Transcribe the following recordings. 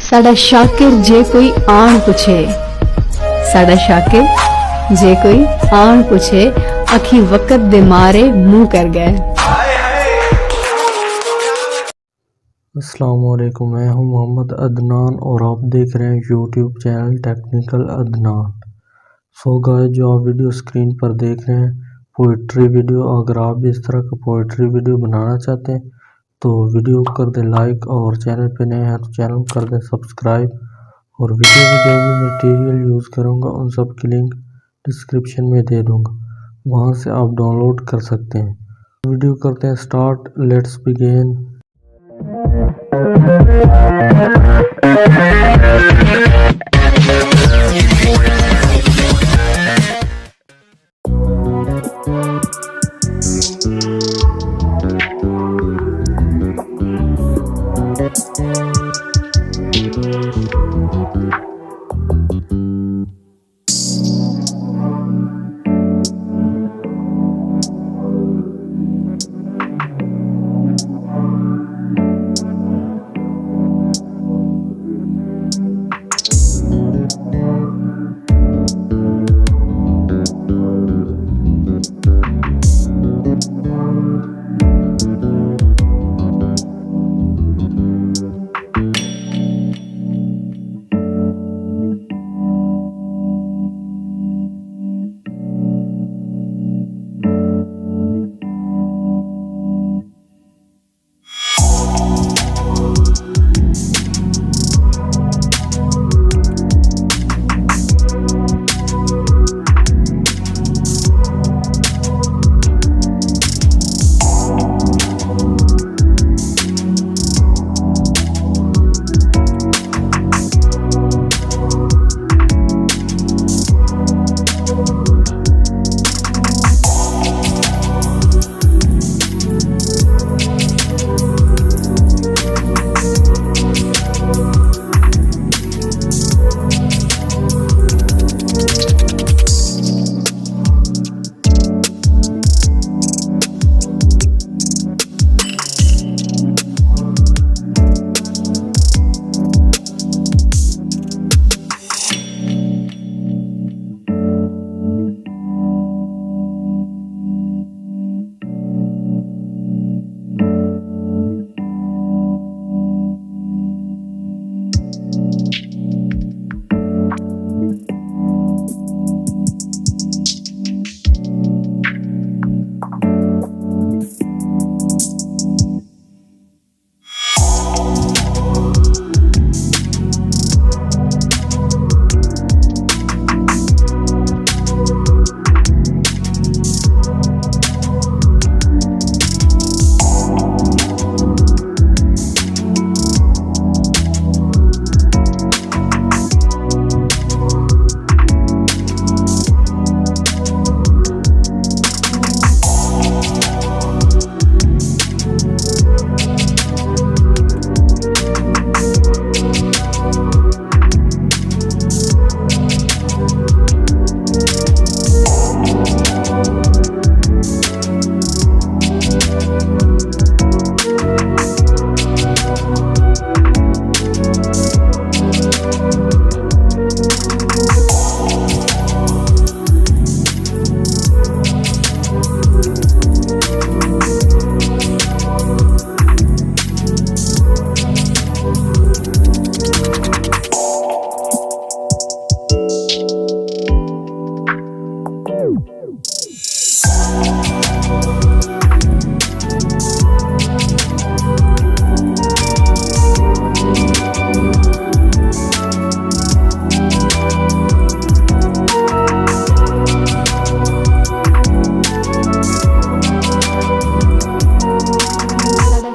साडा शाकिर जे कोई आन पुछे, साडा शाकिर जे कोई आन पुछे, अखी वक्त दे मारे मुंह कर गए। अस्सलाम वालेकुम, मैं हूं मोहम्मद अदनान और आप देख रहे हैं YouTube channel technical Adnan. So guys, जो आप वीडियो स्क्रीन पर देख रहे हैं पोइट्री वीडियो, अगर आप भी इस तरह का पोइट्री वीडियो बनाना चाहते हैं तो वीडियो को कर दें लाइक और चैनल पे नए हैं तो चैनल को कर दें सब्सक्राइब। और वीडियो में जो भी मटेरियल यूज़ करूँगा उन सब की लिंक डिस्क्रिप्शन में दे दूँगा, वहाँ से आप डाउनलोड कर सकते हैं। वीडियो करते हैं स्टार्ट, लेट्स बिगिन।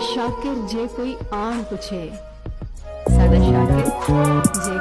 शाकिर जे कोई आन पुछे, साडा शाकिर जे